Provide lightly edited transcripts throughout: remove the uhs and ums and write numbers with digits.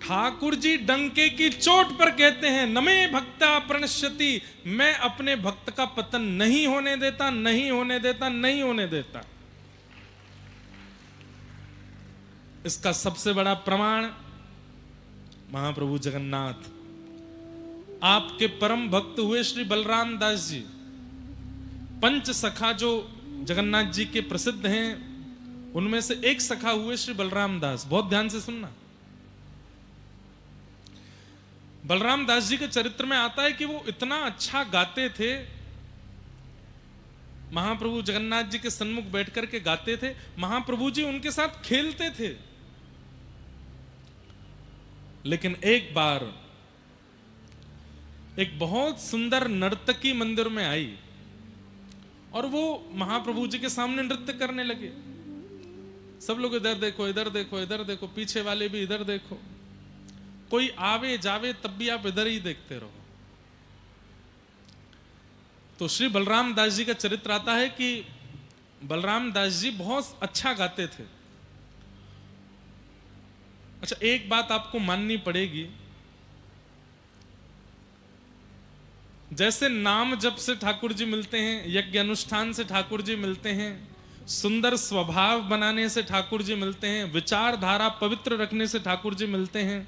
ठाकुर जी डंके की चोट पर कहते हैं, नमे भक्ता प्रणश्यति, मैं अपने भक्त का पतन नहीं होने देता, नहीं होने देता, नहीं होने देता। इसका सबसे बड़ा प्रमाण महाप्रभु जगन्नाथ, आपके परम भक्त हुए श्री बलराम दास जी। पंच सखा जो जगन्नाथ जी के प्रसिद्ध हैं, उनमें से एक सखा हुए श्री बलराम दास। बहुत ध्यान से सुनना। बलराम दास जी के चरित्र में आता है कि वो इतना अच्छा गाते थे, महाप्रभु जगन्नाथ जी के सन्मुख बैठ करके गाते थे, महाप्रभु जी उनके साथ खेलते थे। लेकिन एक बार एक बहुत सुंदर नर्तकी मंदिर में आई और वो महाप्रभु जी के सामने नृत्य करने लगे। सब लोग इधर देखो, इधर देखो, इधर देखो, पीछे वाले भी इधर देखो, कोई आवे जावे तब भी आप इधर ही देखते रहो। तो श्री बलराम दास जी का चरित्र आता है कि बलराम दास जी बहुत अच्छा गाते थे। अच्छा, एक बात आपको माननी पड़ेगी, जैसे नाम जप से ठाकुर जी मिलते हैं, यज्ञ अनुष्ठान से ठाकुर जी मिलते हैं, सुंदर स्वभाव बनाने से ठाकुर जी मिलते हैं, विचारधारा पवित्र रखने से ठाकुर जी मिलते हैं,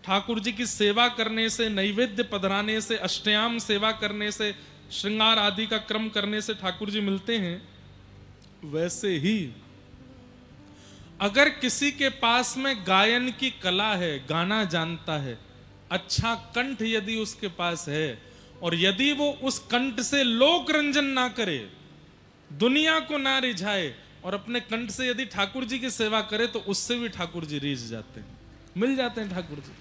ठाकुर जी की सेवा करने से, नैवेद्य पधराने से, अष्टयाम सेवा करने से, श्रृंगार आदि का क्रम करने से ठाकुर जी मिलते हैं, वैसे ही अगर किसी के पास में गायन की कला है, गाना जानता है, अच्छा कंठ यदि उसके पास है, और यदि वो उस कंठ से लोक रंजन ना करे, दुनिया को ना रिझाए, और अपने कंठ से यदि ठाकुर जी की सेवा करे, तो उससे भी ठाकुर जी रीझ जाते हैं, मिल जाते हैं ठाकुर जी।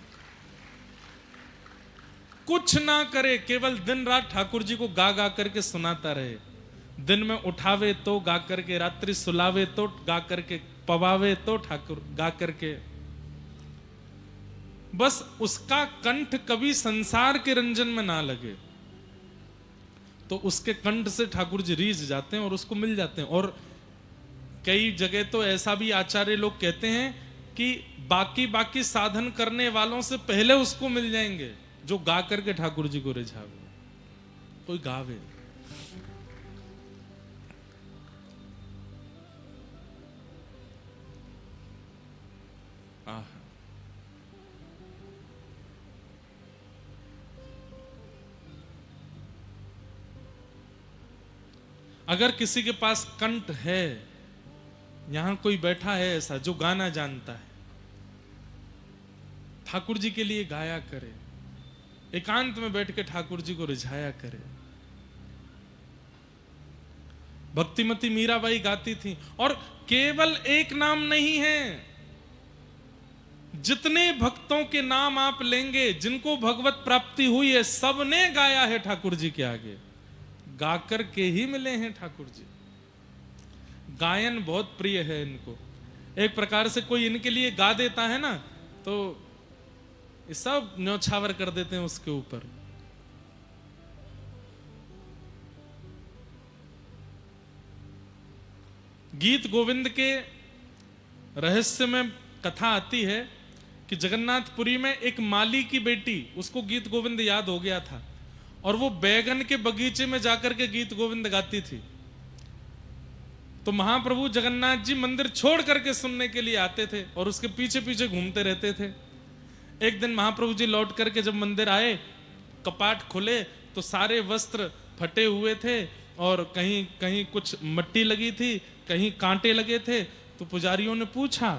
कुछ ना करे, केवल दिन रात ठाकुर जी को गा गा करके सुनाता रहे। दिन में उठावे तो गा करके, रात्रि सुलावे तो गा करके, पवावे तो ठाकुर गा करके, बस उसका कंठ कभी संसार के रंजन में ना लगे, तो उसके कंठ से ठाकुर जी रीझ जाते हैं और उसको मिल जाते हैं। और कई जगह तो ऐसा भी आचार्य लोग कहते हैं कि बाकी साधन करने वालों से पहले उसको मिल जाएंगे जो गा करके ठाकुर जी को रिझावे। कोई गावे, अगर किसी के पास कंठ है, यहां कोई बैठा है ऐसा जो गाना जानता है, ठाकुर जी के लिए गाया करे, एकांत में बैठ के ठाकुर जी को रिझाया करे। भक्तिमती मीराबाई गाती थी, और केवल एक नाम नहीं है, जितने भक्तों के नाम आप लेंगे जिनको भगवत प्राप्ति हुई है, सबने गाया है ठाकुर जी के आगे, गाकर के ही मिले हैं ठाकुर जी। गायन बहुत प्रिय है इनको। एक प्रकार से कोई इनके लिए गा देता है ना, तो ये सब न्यौछावर कर देते हैं उसके ऊपर। गीत गोविंद के रहस्य में कथा आती है कि जगन्नाथपुरी में एक माली की बेटी, उसको गीत गोविंद याद हो गया था, और वो बैगन के बगीचे में जाकर के गीत गोविंद गाती थी। तो महाप्रभु जगन्नाथ जी मंदिर छोड़ करके सुनने के लिए आते थे और उसके पीछे पीछे घूमते रहते थे। एक दिन महाप्रभु जी लौट करके जब मंदिर आए, कपाट खुले तो सारे वस्त्र फटे हुए थे, और कहीं कहीं कुछ मट्टी लगी थी, कहीं कांटे लगे थे। तो पुजारियों ने पूछा,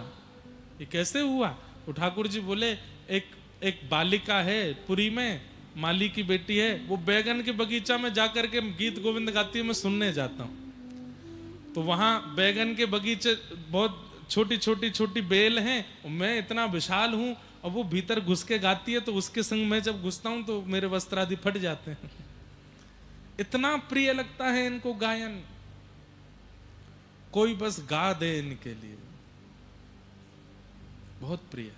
ये कैसे हुआ? तो ठाकुर जी बोले, एक बालिका है पुरी में, माली की बेटी है, वो बैगन के बगीचा में जाकर के गीत गोविंद गाती है, मैं सुनने जाता हूं। तो वहां बैगन के बगीचे बहुत छोटी छोटी छोटी बेल हैं, मैं इतना विशाल हूं, और वो भीतर घुस के गाती है, तो उसके संग मैं जब घुसता हूं तो मेरे वस्त्र आदि फट जाते हैं। इतना प्रिय लगता है इनको गायन, कोई बस गा दे इनके लिए, बहुत प्रिय।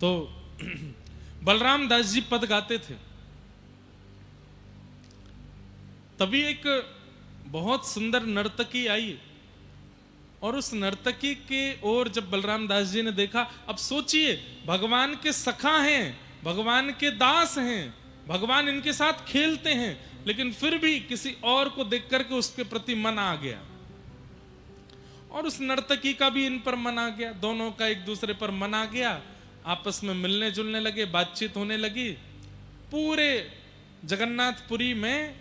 तो बलराम दास जी पद गाते थे। तभी एक बहुत सुंदर नर्तकी आई और उस नर्तकी के ओर जब बलराम दास जी ने देखा, अब सोचिए भगवान के सखा हैं, भगवान के दास हैं, भगवान इनके साथ खेलते हैं, लेकिन फिर भी किसी और को देख करके उसके प्रति मन आ गया और उस नर्तकी का भी इन पर मन आ गया, दोनों का एक दूसरे पर मन आ गया, आपस में मिलने जुलने लगे, बातचीत होने लगी। पूरे जगन्नाथपुरी में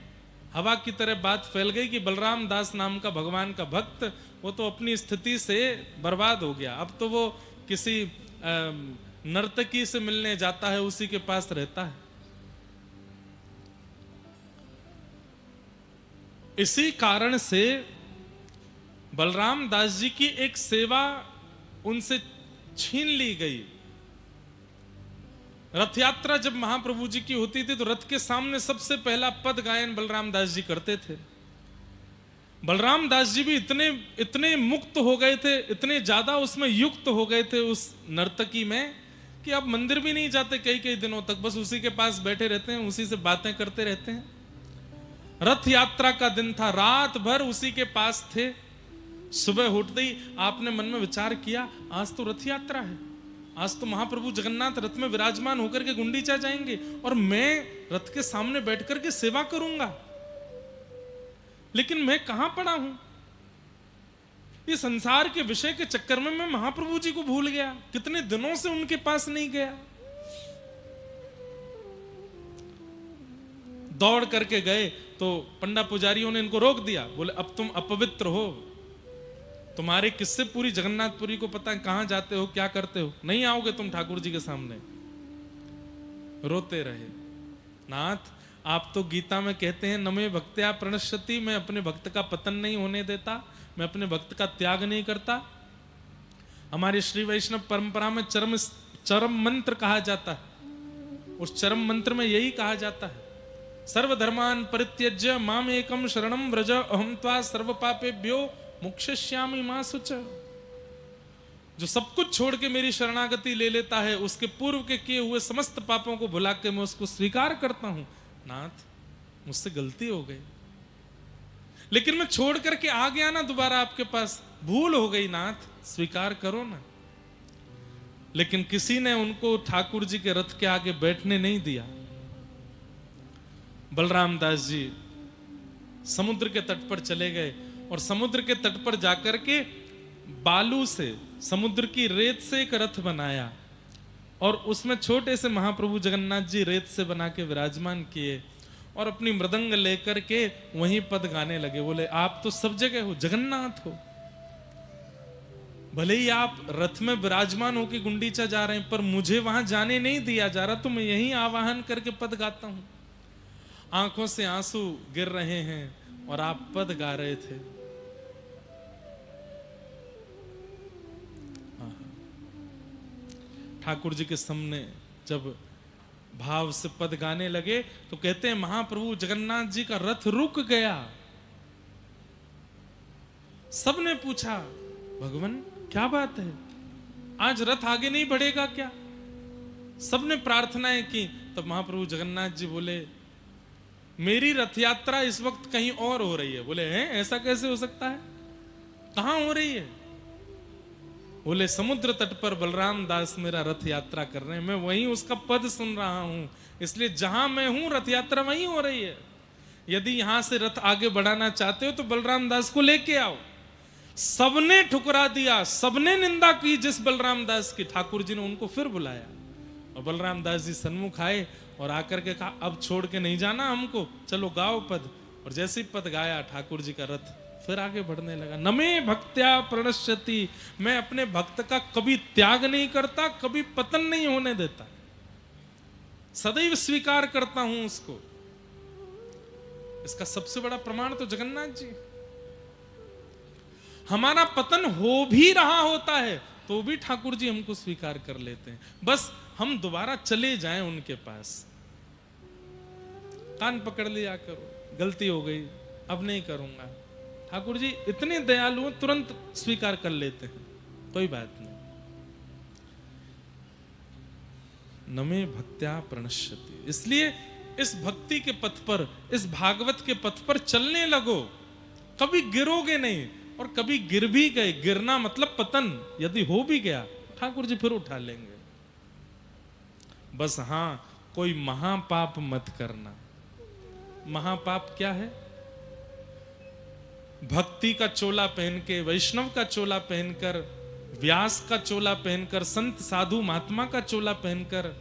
हवा की तरह बात फैल गई कि बलराम दास नाम का भगवान का भक्त वो तो अपनी स्थिति से बर्बाद हो गया, अब तो वो किसी नर्तकी से मिलने जाता है, उसी के पास रहता है। इसी कारण से बलराम दास जी की एक सेवा उनसे छीन ली गई। रथ यात्रा जब महाप्रभु जी की होती थी तो रथ के सामने सबसे पहला पद गायन बलराम दास जी करते थे। बलराम दास जी भी इतने मुक्त हो गए थे, इतने ज्यादा उसमें युक्त हो गए थे उस नर्तकी में कि अब मंदिर भी नहीं जाते कई कई दिनों तक, बस उसी के पास बैठे रहते हैं, उसी से बातें करते रहते हैं। रथ यात्रा का दिन था, रात भर उसी के पास थे। सुबह उठते ही आपने मन में विचार किया, आज तो रथ यात्रा है, आज तो महाप्रभु जगन्नाथ रथ में विराजमान होकर के गुंडीचा जाएंगे और मैं रथ के सामने बैठ करके सेवा करूंगा, लेकिन मैं कहां पड़ा हूं? ये संसार के विषय के चक्कर में मैं महाप्रभु जी को भूल गया, कितने दिनों से उनके पास नहीं गया। दौड़ करके गए तो पंडा पुजारियों ने इनको रोक दिया, बोले अब तुम अपवित्र हो, तुम्हारे किससे पूरी जगन्नाथपुरी को पता है कहां जाते हो, क्या करते हो, नहीं आओगे तुम ठाकुर जी के सामने। रोते रहे। नाथ आप तो गीता में कहते हैं नमे भक्त्या प्रणश्यति, मैं अपने भक्त का पतन नहीं होने देता, मैं अपने भक्त का त्याग नहीं करता। हमारी श्री वैष्णव परंपरा में चरम मंत्र कहा जाता है, उस चरम मंत्र में यही कहा जाता है, सर्वधर्मान परित्यज्य माम एकम शरणम व्रज अहम त्वा सर्व पापेभ्यो मोक्षयिष्यामि मा शुच। जो सब कुछ छोड़ के मेरी शरणागति ले लेता है, उसके पूर्व के किए हुए समस्त पापों को भुला के मैं उसको स्वीकार करता हूं। नाथ मुझसे गलती हो गई, लेकिन मैं छोड़ करके आ गया ना दोबारा आपके पास, भूल हो गई नाथ, स्वीकार करो ना। लेकिन किसी ने उनको ठाकुर जी के रथ के आगे बैठने नहीं दिया। बलराम दास जी समुद्र के तट पर चले गए और समुद्र के तट पर जाकर के बालू से, समुद्र की रेत से एक रथ बनाया और उसमें छोटे से महाप्रभु जगन्नाथ जी रेत से बना के विराजमान किए और अपनी मृदंग लेकर के वहीं पद गाने लगे। बोले आप तो सब जगह हो, जगन्नाथ हो, भले ही आप रथ में विराजमान होकर गुंडीचा जा रहे हैं, पर मुझे वहां जाने नहीं दिया जा रहा, तो मैं यहीं आवाहन करके पद गाता हूं। आंखों से आंसू गिर रहे हैं और आप पद गा रहे थे। ठाकुर जी के सामने जब भाव से पद गाने लगे तो कहते हैं महाप्रभु जगन्नाथ जी का रथ रुक गया। सबने पूछा भगवान क्या बात है, आज रथ आगे नहीं बढ़ेगा क्या? सबने प्रार्थनाएं की। तब महाप्रभु जगन्नाथ जी बोले मेरी रथ यात्रा इस वक्त कहीं और हो रही है। बोले हैं ऐसा कैसे हो सकता है, कहां हो रही है? बोले समुद्र तट पर बलराम दास मेरा रथ यात्रा कर रहे हैं, मैं वहीं उसका पद सुन रहा हूं, इसलिए जहां मैं हूं रथ यात्रा वहीं हो रही है। यदि यहां से रथ आगे बढ़ाना चाहते हो तो बलराम दास को लेके आओ। सबने ठुकरा दिया, सबने निंदा की जिस बलराम दास की। ठाकुर जी ने उनको फिर बुलाया और बलराम दास जी सन्मुख आए और आकर के कहा अब छोड़ के नहीं जाना हमको, चलो गाओ पद। और जैसे ही पद गाया ठाकुर जी का रथ फिर आगे बढ़ने लगा। नमे भक्त्या प्रणश्यति, मैं अपने भक्त का कभी त्याग नहीं करता, कभी पतन नहीं होने देता, सदैव स्वीकार करता हूं उसको। इसका सबसे बड़ा प्रमाण तो जगन्नाथ जी। हमारा पतन हो भी रहा होता है तो भी ठाकुर जी हमको स्वीकार कर लेते हैं, बस हम दोबारा चले जाएं उनके पास। कान पकड़ लिया करो, गलती हो गई अब नहीं करूंगा। ठाकुर जी इतने दयालु हैं, तुरंत स्वीकार कर लेते हैं, कोई बात नहीं। नमे भक्त्या प्रणश्यति, इसलिए इस भक्ति के पथ पर, इस भागवत के पथ पर चलने लगो, कभी गिरोगे नहीं। और कभी गिर भी गए, गिरना मतलब पतन, यदि हो भी गया ठाकुर जी फिर उठा लेंगे। बस हां, कोई महापाप मत करना। महापाप क्या है? भक्ति का चोला पहन के, वैष्णव का चोला पहनकर, व्यास का चोला पहनकर, संत साधु महात्मा का चोला पहनकर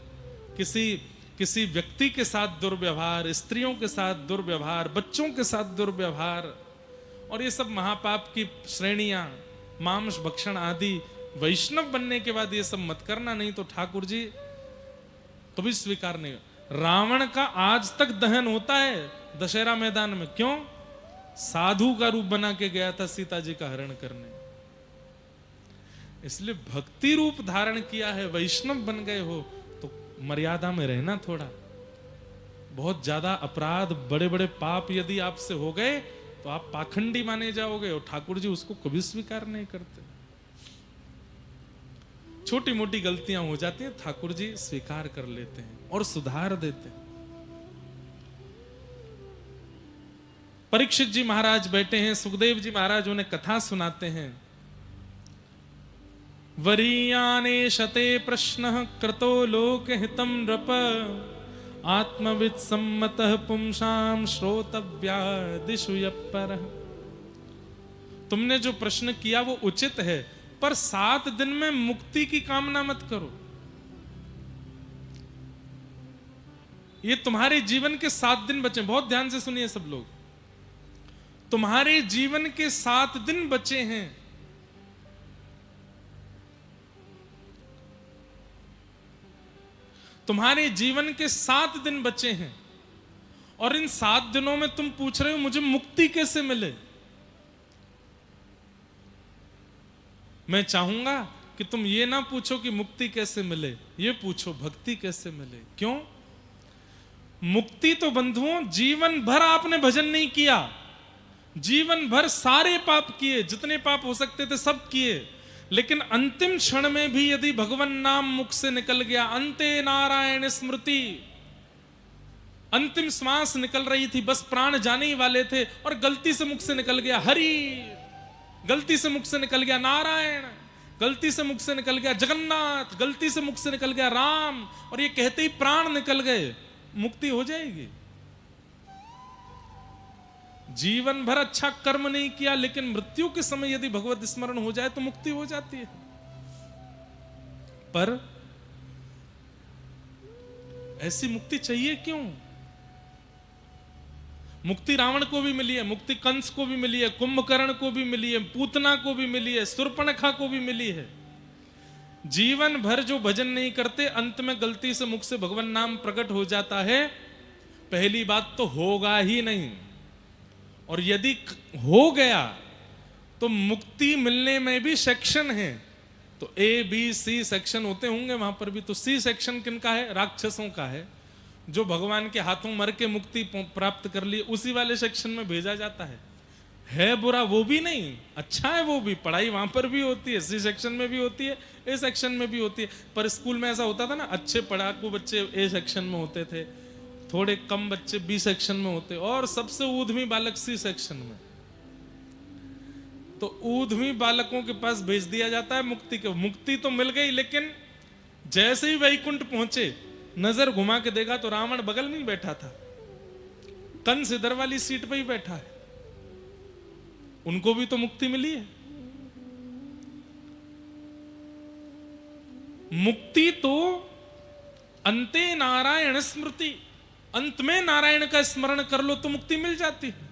किसी व्यक्ति के साथ दुर्व्यवहार, स्त्रियों के साथ दुर्व्यवहार, बच्चों के साथ दुर्व्यवहार, और ये सब महापाप की श्रेणियां, मांस भक्षण आदि, वैष्णव बनने के बाद ये सब मत करना, नहीं तो ठाकुर जी कभी स्वीकार नहीं। रावण का आज तक दहन होता है दशहरा मैदान में, क्यों? साधु का रूप बना के गया था सीता जी का हरण करने, इसलिए भक्ति रूप धारण किया है, वैष्णव बन गए हो तो मर्यादा में रहना थोड़ा। बहुत ज्यादा अपराध, बड़े बड़े पाप यदि आपसे हो गए तो आप पाखंडी माने जाओगे, और ठाकुर जी उसको कभी स्वीकार नहीं करते। छोटी मोटी गलतियां हो जाती हैं, ठाकुर जी स्वीकार कर लेते हैं और सुधार देते हैं। परीक्षित जी महाराज बैठे हैं, सुखदेव जी महाराज उन्हें कथा सुनाते हैं। वरीयाने शते प्रश्न कृतो लोक हितम नृप, आत्मविद सम्मतः पुंसाम श्रोतव्या दिशु यप्परः। तुमने जो प्रश्न किया वो उचित है, पर 7 दिन में मुक्ति की कामना मत करो। ये तुम्हारे जीवन के 7 दिन बचे, बहुत ध्यान से सुनिए सब लोग। तुम्हारे जीवन के 7 दिन बचे हैं, तुम्हारे जीवन के 7 दिन बचे हैं, और इन 7 दिनों में तुम पूछ रहे हो मुझे मुक्ति कैसे मिले। मैं चाहूंगा कि तुम ये ना पूछो कि मुक्ति कैसे मिले, ये पूछो भक्ति कैसे मिले। क्यों? मुक्ति तो बंधुओं जीवन भर आपने भजन नहीं किया, जीवन भर सारे पाप किए, जितने पाप हो सकते थे सब किए, लेकिन अंतिम क्षण में भी यदि भगवान नाम मुख से निकल गया, अंते नारायण स्मृति, अंतिम श्वास निकल रही थी, बस प्राण जाने ही वाले थे, और गलती से मुख से निकल गया हरि, गलती से मुख से निकल गया नारायण, गलती से मुख से निकल गया जगन्नाथ, गलती से मुख से निकल गया राम, और ये कहते ही प्राण निकल गए, मुक्ति हो जाएगी। जीवन भर अच्छा कर्म नहीं किया, लेकिन मृत्यु के समय यदि भगवत स्मरण हो जाए तो मुक्ति हो जाती है। पर ऐसी मुक्ति चाहिए क्यों? मुक्ति रावण को भी मिली है, मुक्ति कंस को भी मिली है, कुंभकर्ण को भी मिली है, पूतना को भी मिली है, शूर्पणखा को भी मिली है। जीवन भर जो भजन नहीं करते, अंत में गलती से मुख से भगवान नाम प्रकट हो जाता है, पहली बात तो होगा ही नहीं, और यदि हो गया तो मुक्ति मिलने में भी सेक्शन है। तो ए बी सी सेक्शन होते होंगे वहां पर भी, तो सी सेक्शन किनका है? राक्षसों का है, जो भगवान के हाथों मर के मुक्ति प्राप्त कर ली, उसी वाले सेक्शन में भेजा जाता है बुरा वो भी नहीं, अच्छा है वो भी, पढ़ाई वहां पर भी होती है, सी सेक्शन में भी होती है, ए सेक्शन में भी होती है। पर स्कूल में ऐसा होता था ना, अच्छे पढ़ाकू बच्चे ए सेक्शन में होते थे, थोड़े कम बच्चे बी सेक्शन में होते, और सबसे ऊधमी बालक सी सेक्शन में। तो ऊधमी बालकों के पास भेज दिया जाता है मुक्ति के। मुक्ति तो मिल गई, लेकिन जैसे ही वैकुंठ पहुंचे, नजर घुमा के देखा तो रावण बगल में ही बैठा था, कंस इधर वाली सीट पे ही बैठा है, उनको भी तो मुक्ति मिली है। मुक्ति तो अंते नारायण स्मृति, अंत में नारायण का स्मरण कर लो तो मुक्ति मिल जाती है।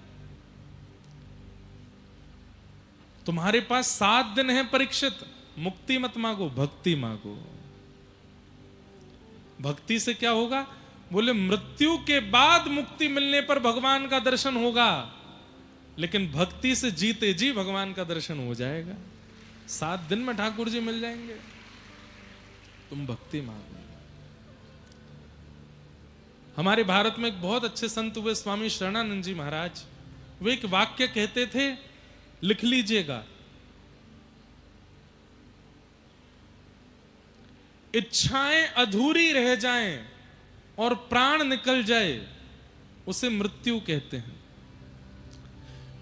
तुम्हारे पास 7 दिन है परीक्षित, मुक्ति मत मांगो, भक्ति मांगो। भक्ति से क्या होगा? बोले मृत्यु के बाद मुक्ति मिलने पर भगवान का दर्शन होगा, लेकिन भक्ति से जीते जी भगवान का दर्शन हो जाएगा। 7 दिन में ठाकुर जी मिल जाएंगे, तुम भक्ति मांगो। हमारे भारत में एक बहुत अच्छे संत हुए स्वामी शरणानंद जी महाराज, वे एक वाक्य कहते थे, लिख लीजिएगा, इच्छाएं अधूरी रह जाएं और प्राण निकल जाए, उसे मृत्यु कहते हैं।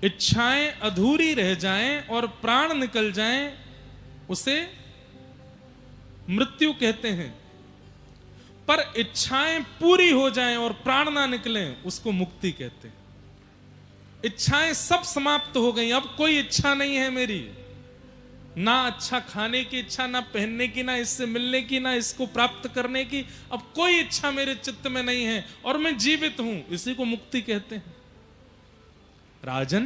इच्छाएं अधूरी रह जाएं और प्राण निकल जाएं, उसे मृत्यु कहते हैं। पर इच्छाएं पूरी हो जाएं और प्राण ना निकलें, उसको मुक्ति कहते हैं। इच्छाएं सब समाप्त हो गई, अब कोई इच्छा नहीं है मेरी, ना अच्छा खाने की इच्छा, ना पहनने की, ना इससे मिलने की, ना इसको प्राप्त करने की, अब कोई इच्छा मेरे चित्त में नहीं है और मैं जीवित हूं, इसी को मुक्ति कहते हैं। राजन,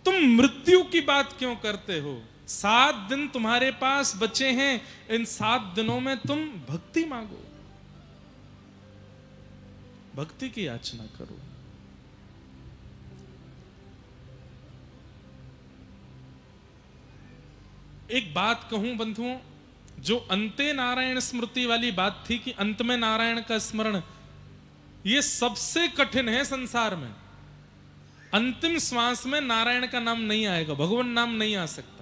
तुम मृत्यु की बात क्यों करते हो? 7 दिन तुम्हारे पास बचे हैं, इन 7 दिनों में तुम भक्ति मांगो, भक्ति की याचना करो। एक बात कहूं बंधुओं, जो अंते नारायण स्मृति वाली बात थी कि अंत में नारायण का स्मरण, यह सबसे कठिन है संसार में। अंतिम श्वास में नारायण का नाम नहीं आएगा, भगवान नाम नहीं आ सकता।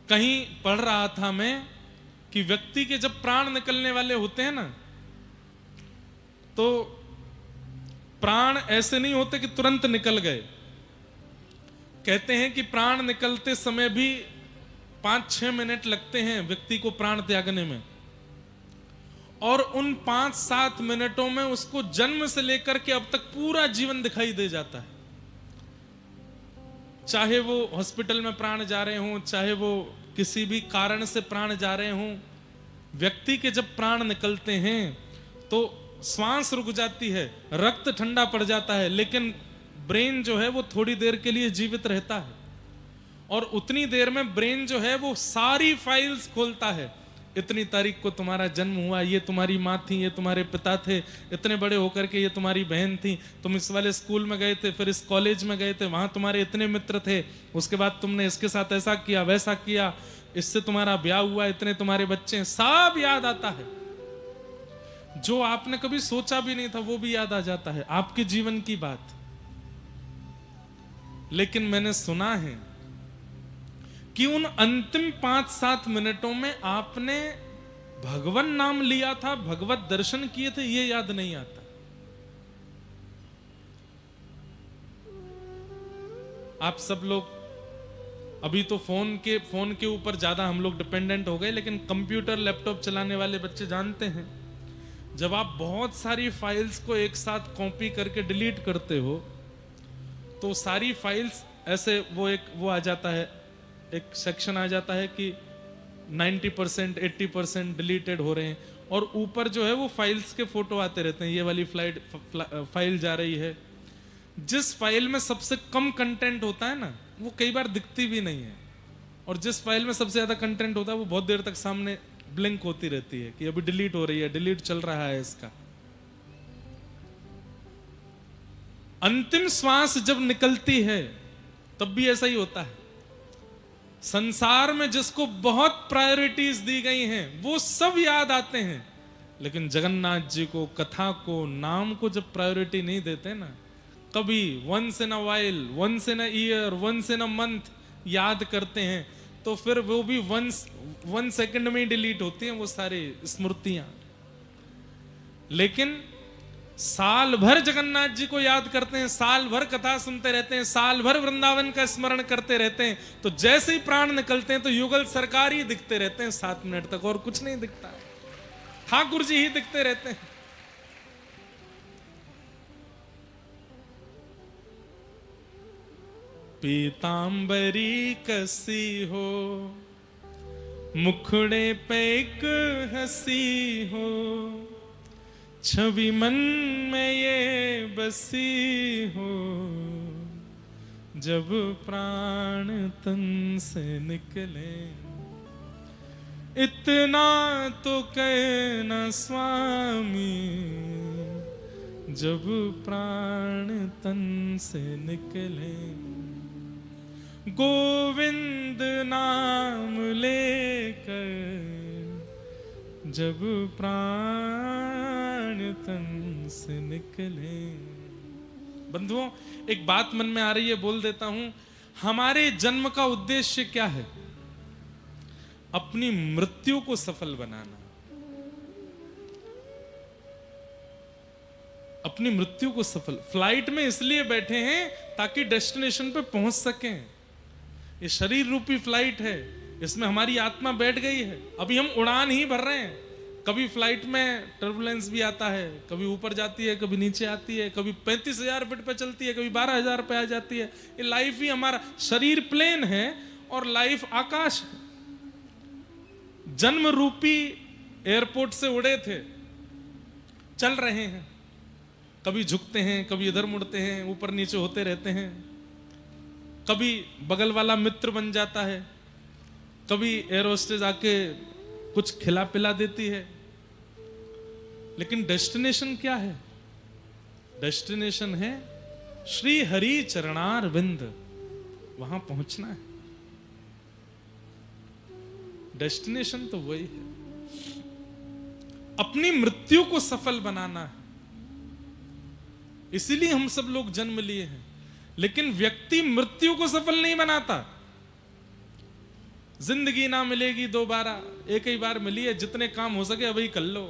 कहीं पढ़ रहा था मैं कि व्यक्ति के जब प्राण निकलने वाले होते हैं ना, तो प्राण ऐसे नहीं होते कि तुरंत निकल गए। कहते हैं कि प्राण निकलते समय भी 5-6 मिनट लगते हैं व्यक्ति को प्राण त्यागने में, और उन 5-7 मिनटों में उसको जन्म से लेकर के अब तक पूरा जीवन दिखाई दे जाता है। चाहे वो हॉस्पिटल में प्राण जा रहे हों, चाहे वो किसी भी कारण से प्राण जा रहे हों, व्यक्ति के जब प्राण निकलते हैं तो श्वास रुक जाती है, रक्त ठंडा पड़ जाता है, लेकिन ब्रेन जो है वो थोड़ी देर के लिए जीवित रहता है। और उतनी देर में ब्रेन जो है वो सारी फाइल्स खोलता है। इतनी तारीख को तुम्हारा जन्म हुआ, ये तुम्हारी माँ थी, ये तुम्हारे पिता थे, इतने बड़े होकर के ये तुम्हारी बहन थी, तुम इस वाले स्कूल में गए थे, फिर इस कॉलेज में गए थे, वहां तुम्हारे इतने मित्र थे, उसके बाद तुमने इसके साथ ऐसा किया वैसा किया, इससे तुम्हारा ब्याह हुआ, इतने तुम्हारे बच्चे हैं, सब याद आता है। जो आपने कभी सोचा भी नहीं था वो भी याद आ जाता है, आपके जीवन की बात। लेकिन मैंने सुना है कि उन अंतिम 5-7 मिनटों में आपने भगवान नाम लिया था, भगवत दर्शन किए थे, ये याद नहीं आता। आप सब लोग अभी तो फोन के ऊपर ज्यादा हम लोग डिपेंडेंट हो गए, लेकिन कंप्यूटर लैपटॉप चलाने वाले बच्चे जानते हैं, जब आप बहुत सारी फाइल्स को एक साथ कॉपी करके डिलीट करते हो तो सारी फाइल्स ऐसे वो आ जाता है, एक सेक्शन आ जाता है कि 90% 80% डिलीटेड हो रहे हैं, और ऊपर जो है वो फाइल्स के फोटो आते रहते हैं, ये वाली फाइल जा रही है। जिस फाइल में सबसे कम कंटेंट होता है ना, वो कई बार दिखती भी नहीं है, और जिस फाइल में सबसे ज्यादा कंटेंट होता है वो बहुत देर तक सामने ब्लिंक होती रहती है कि अभी डिलीट हो रही है, डिलीट चल रहा है इसका। अंतिम श्वास जब निकलती है तब भी ऐसा ही होता है। संसार में जिसको बहुत प्रायोरिटीज दी गई हैं वो सब याद आते हैं, लेकिन जगन्नाथ जी को, कथा को, नाम को जब प्रायोरिटी नहीं देते ना, कभी once in a while, once in a year, once in a month याद करते हैं, तो फिर वो भी 1 सेकंड में ही डिलीट होती हैं वो सारी स्मृतियां। लेकिन साल भर जगन्नाथ जी को याद करते हैं, साल भर कथा सुनते रहते हैं, साल भर वृंदावन का स्मरण करते रहते हैं, तो जैसे ही प्राण निकलते हैं तो युगल सरकार ही दिखते रहते हैं 7 मिनट तक, और कुछ नहीं दिखता है, ठाकुर जी ही दिखते रहते हैं। पीतांबरी कसी हो, मुखड़े पे एक हंसी हो, छवि मन में ये बसी हो, जब प्राण तन से निकले, इतना तो कहना स्वामी, जब प्राण तन से निकले, गोविंद नाम लेकर, जब प्राण तन से निकले। बंधुओं, एक बात मन में आ रही है, बोल देता हूं। हमारे जन्म का उद्देश्य क्या है? अपनी मृत्यु को सफल बनाना। अपनी मृत्यु को सफल, फ्लाइट में इसलिए बैठे हैं ताकि डेस्टिनेशन पे पहुंच सकें। ये शरीर रूपी फ्लाइट है, इसमें हमारी आत्मा बैठ गई है, अभी हम उड़ान ही भर रहे हैं। कभी फ्लाइट में टर्बुलेंस भी आता है, कभी ऊपर जाती है, कभी नीचे आती है, कभी 35,000 फीट पे चलती है, कभी 12,000 पे आ जाती है। ये लाइफ ही हमारा शरीर प्लेन है और लाइफ आकाश है। जन्म रूपी एयरपोर्ट से उड़े थे, चल रहे हैं, कभी झुकते हैं, कभी इधर मुड़ते हैं, ऊपर नीचे होते रहते हैं, कभी बगल वाला मित्र बन जाता है, कभी एयर होस्टेस आके कुछ खिला पिला देती है। लेकिन डेस्टिनेशन क्या है? डेस्टिनेशन है श्री हरि चरणार विंद, वहां पहुंचना है। डेस्टिनेशन तो वही है, अपनी मृत्यु को सफल बनाना है। इसीलिए हम सब लोग जन्म लिए हैं। लेकिन व्यक्ति मृत्यु को सफल नहीं बनाता। जिंदगी ना मिलेगी दोबारा, एक ही बार मिली है, जितने काम हो सके अभी कर लो।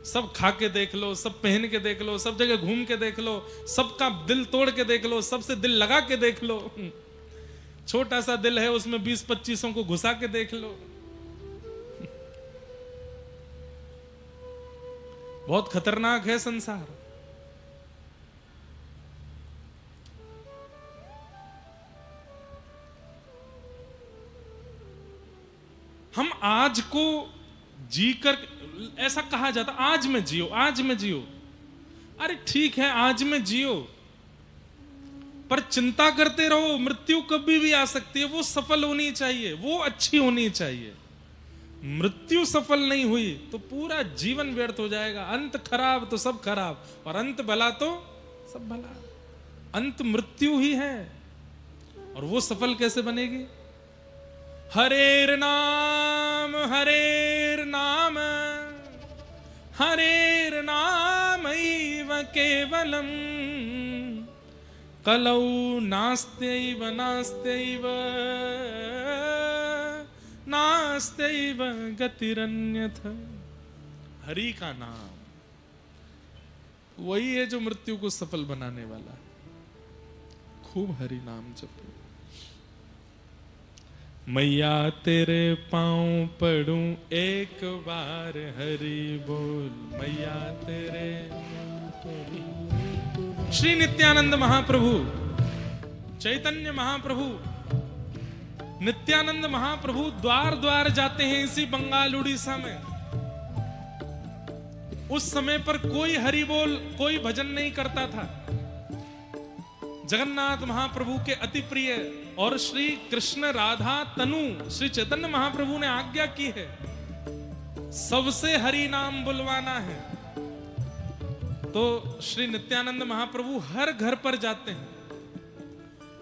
सब खा के देख लो, सब पहन के देख लो, सब जगह घूम के देख लो, सबका दिल तोड़ के देख लो, सबसे दिल लगा के देख लो। छोटा सा दिल है, उसमें 20-25 को घुसा के देख लो। बहुत खतरनाक है संसार। हम आज को जीकर, ऐसा कहा जाता आज में जियो, आज में जियो। अरे ठीक है, आज में जियो, पर चिंता करते रहो, मृत्यु कभी भी आ सकती है। वो सफल होनी चाहिए, वो अच्छी होनी चाहिए। मृत्यु सफल नहीं हुई तो पूरा जीवन व्यर्थ हो जाएगा। अंत खराब तो सब खराब, और अंत भला तो सब भला। अंत मृत्यु ही है, और वो सफल कैसे बनेगी? हरेर नाम हरेर नाम हरेर नामैव केवलम कलौ नास्त्यैव नास्त्यैव नास्त्यैव गतिरन्यथा। हरि का नाम वही है जो मृत्यु को सफल बनाने वाला है। खूब हरि नाम जपो। मैया तेरे पांव पड़ूं एक बार हरि बोल, मैया तेरे। श्री नित्यानंद महाप्रभु, चैतन्य महाप्रभु, नित्यानंद महाप्रभु द्वार द्वार जाते हैं इसी बंगाल उड़ीसा में। उस समय पर कोई हरि बोल, कोई भजन नहीं करता था। जगन्नाथ महाप्रभु के अति प्रिय और श्री कृष्ण राधा तनु श्री चैतन्य महाप्रभु ने आज्ञा की है, सबसे हरि नाम बुलवाना है। तो श्री नित्यानंद महाप्रभु हर घर पर जाते हैं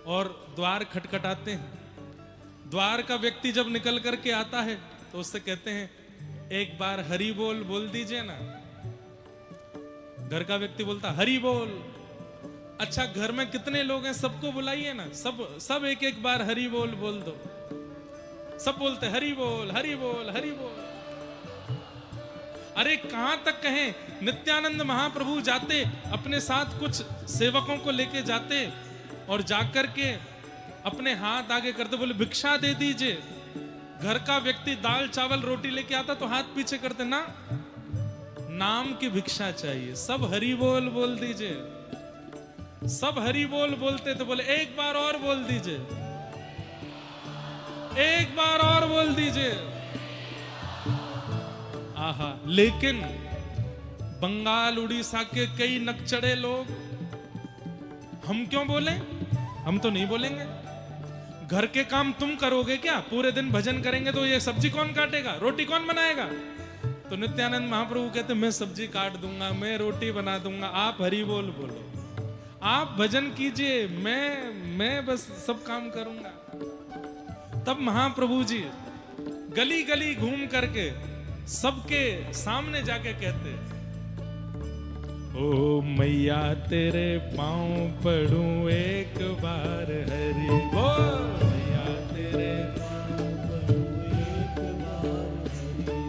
और द्वार खटखटाते हैं। द्वार का व्यक्ति जब निकल करके आता है तो उससे कहते हैं, एक बार हरि बोल दीजिए ना। घर का व्यक्ति बोलता हरि बोल। अच्छा, घर में कितने लोग हैं, सबको बुलाइए ना, सब एक एक बार हरि बोल दो। सब बोलते हरि बोल हरि बोल हरि बोल। अरे कहां तक कहें, नित्यानंद महाप्रभु जाते, अपने साथ कुछ सेवकों को लेके जाते और जाकर के अपने हाथ आगे करते, बोले भिक्षा दे दीजिए। घर का व्यक्ति दाल चावल रोटी लेके आता तो हाथ पीछे करते, ना नाम की भिक्षा चाहिए, सब हरि बोल दीजिए। सब हरि बोलते थे, बोले एक बार और बोल दीजिए, एक बार और बोल दीजिए। आहा, लेकिन बंगाल उड़ीसा के कई नकचड़े लोग, हम क्यों बोले? हम तो नहीं बोलेंगे। घर के काम तुम करोगे क्या? पूरे दिन भजन करेंगे तो ये सब्जी कौन काटेगा, रोटी कौन बनाएगा? तो नित्यानंद महाप्रभु कहते, मैं सब्जी काट दूंगा, मैं रोटी बना दूंगा, आप हरि बोलो, आप भजन कीजिए, मैं बस सब काम करूंगा। तब महाप्रभु जी गली गली घूम करके सबके सामने जाके कहते, ओ मैया तेरे पांव पड़ूं एक बार हरि बोल, मैया तेरे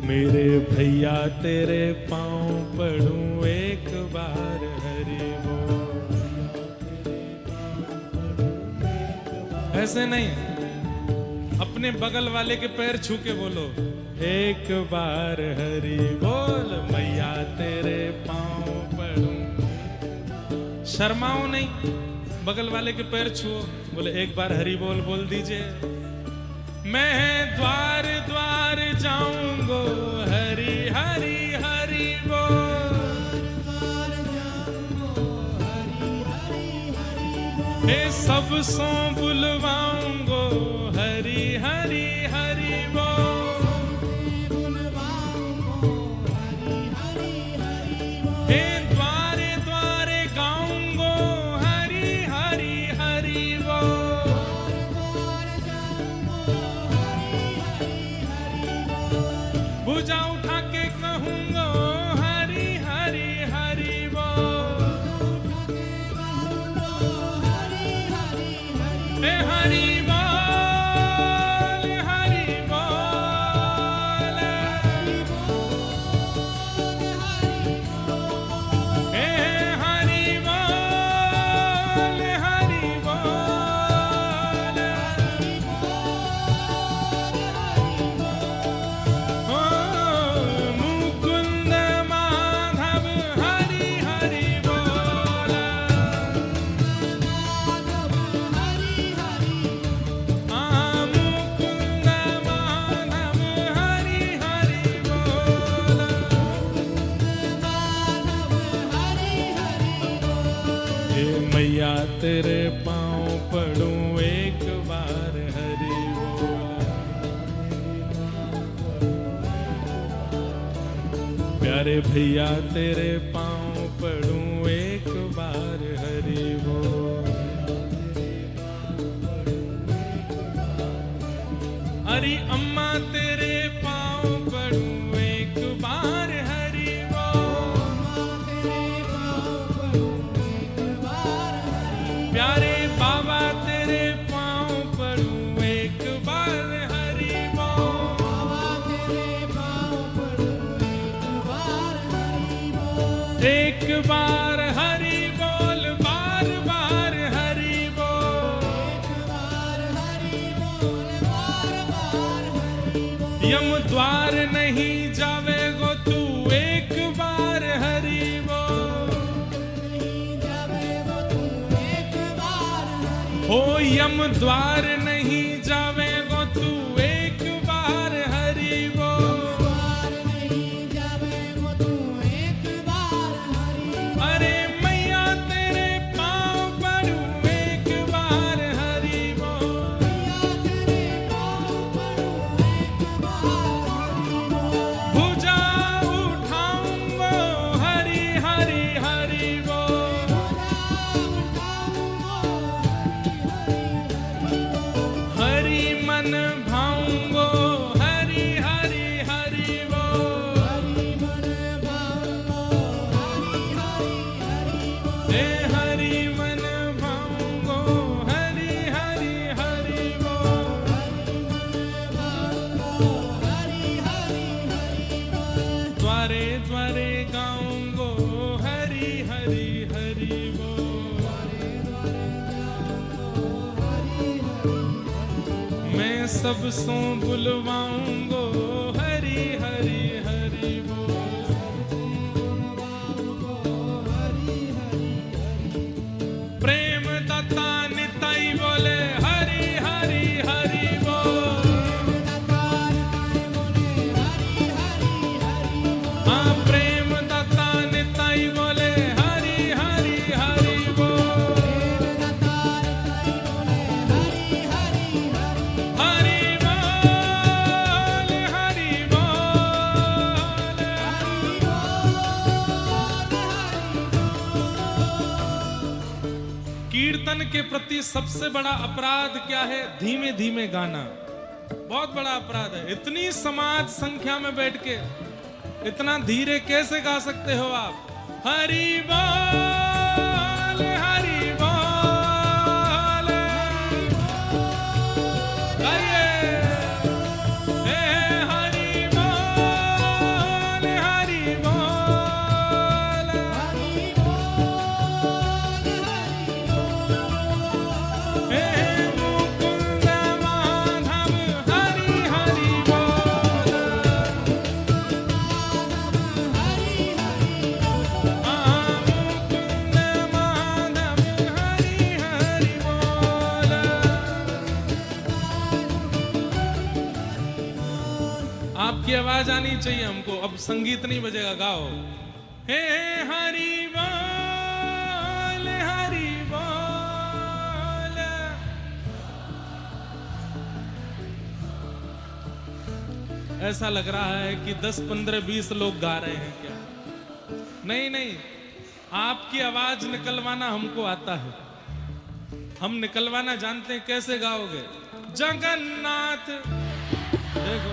मेरे भैया तेरे पांव पड़ूं एक बार हरि ऐसे नहीं, अपने बगल वाले के पैर छू के बोलो, एक बार हरि बोल मैया तेरे पाँव पड़ूं। शर्माओ नहीं, बगल वाले के पैर छुओ, बोले एक बार हरि बोल बोल दीजिए। मैं द्वार द्वार जाऊंगो हरि हरि हरि बोल, हे सब सो बुलवाऊंगो हरि हरि हरि बोल, हे द्वारे द्वारे गाऊंगो हरि हरि हरि बोल, भुजा उठा के कहूंगो हरि हरि हरि बोल, हे हरि बोल हरि बोल, हे हरि बोल हरि बोल, ओ मुकुंद माधव हरि हरि बोल, मुकुंद माधव हरि हरि बोल, हे मैया तेरे पाँव पड़ूं एक बार हरि बोल, प्यारे भैया तेरे पाँव पड़ूं एक बार हरि बोल, हरि अम्मा तेरे पाँव पड़ूं एक बार हरि बोल, प्यारे बाबा तेरे पाँव पड़ूं एक बार हरि बोल, एक बार हरि बोल बार बार हरि बोल, यम द्वार नहीं जावेगो तू एक बार हरि बोल, हो यम द्वार नहीं जावेगो तू एक बार हरि बोल, अरे मैया तेरे पाँव पड़ूं एक बार हरि बोल, भुजा उठाऊंगो हरि हरि हरि बोल, हरि मन भाऊंगो हरि हरि हरि बोल, हे हरि मन भाऊंगो हरि हरि हरि बोल, द्वारे द्वारे गाऊंगो हरि हरि हरि बोल, मैं सब सो बुलवाऊंगो हरि हरि हरि बोल, प्रेम दाता निताई बोले हरि हरि हरि बोल, हाँ प्रेम दाता निताई बोले हरि हरि हरि बोल, हरि बोल हरि बोल, कीर्तन के प्रति सबसे बड़ा अपराध क्या है? धीमे धीमे गाना बहुत बड़ा अपराध है। इतनी समाज संख्या में बैठ के इतना धीरे कैसे गा सकते हो आप? हरि बोल हरि बोल, गाइए, हे हरि बोल हरि बोल, हे मुकुंद आपकी आवाज आनी चाहिए हमको। अब संगीत नहीं बजेगा, गाओ। हे हरि बोल, हरि बोल। ऐसा लग रहा है कि 10, 15, 20 लोग गा रहे हैं क्या? नहीं नहीं, आपकी आवाज निकलवाना हमको आता है, हम निकलवाना जानते हैं। कैसे गाओगे? जगन्नाथ। देखो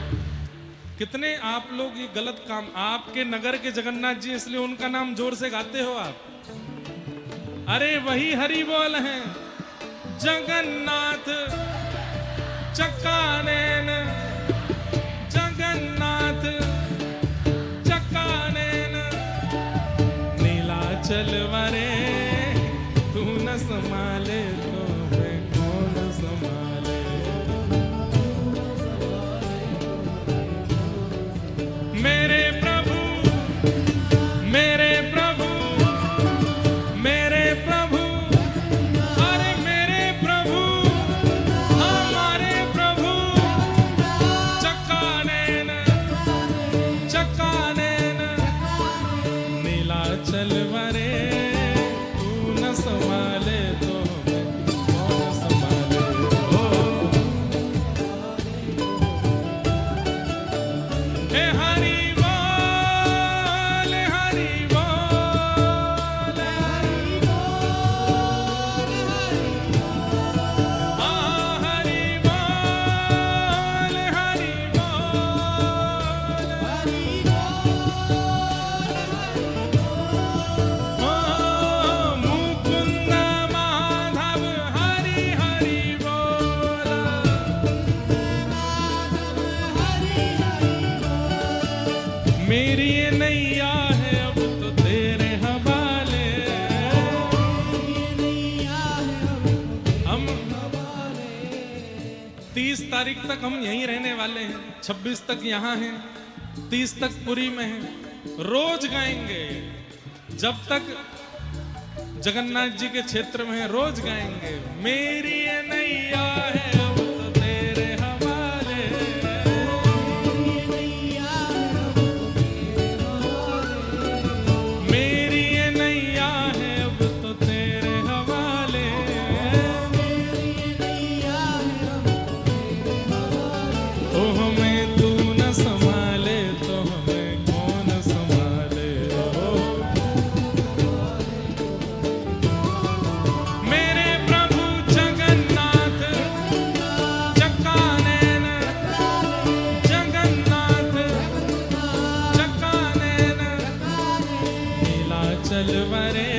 कितने आप लोग ये गलत काम, आपके नगर के जगन्नाथ जी इसलिए उनका नाम जोर से गाते हो आप। अरे वही हरि बोल हैं। जगन्नाथ चक्कानैन, जगन्नाथ चक्कानैन, नीलाचल वरे तू न संभाले तो मैं कौन संभाले। मेरे प्रभु, मेरे प्रभु, मेरे प्रभु, अरे मेरे प्रभु, हमारे प्रभु। चक्कानैन, चक्कानैन, नीलाचल वरे तू न संभाले तो मैं कौन संभाले। हे हरि बोल, हरि बोल, हरि बोल, हरि बोल, हरि बोल। मुकुंद माधव हरि हरि बोल। मेरी ये नैया है अब तो तेरे हवाले। हम 30 तारीख तक हम यहीं रहने वाले हैं, 26 तक यहाँ हैं, 30 तक पुरी में हैं। रोज गाएंगे जब तक जगन्नाथ जी के क्षेत्र में है, रोज गाएंगे। मेरी ये नैया है अब तो तेरे हवाले। मेरी ये नैया है अब तो तेरे हवाले। ओ हमें तू न संभाले तो हमें कौन संभाले। मेरे प्रभु जगन्नाथ चक्कानैन, जगन्नाथ चक्कानैन, नीलाचल वरे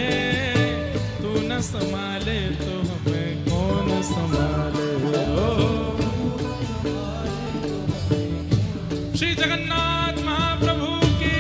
तू न संभाले तो हमें कौन संभाले। श्री जगन्नाथ महाप्रभु की।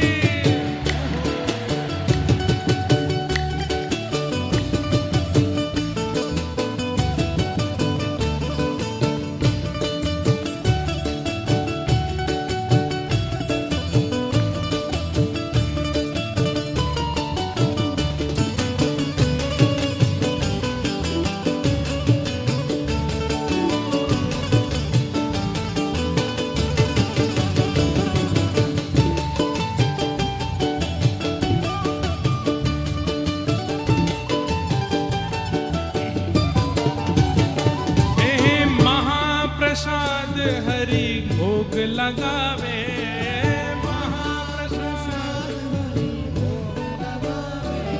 हे महाप्रसाद हरि भोग लगावे।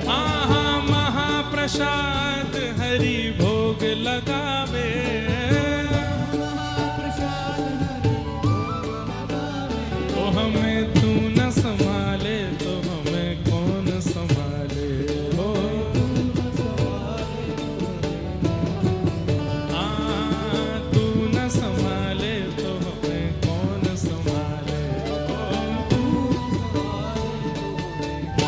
हाँ हाँ, महाप्रसाद हरि भोग लगावे।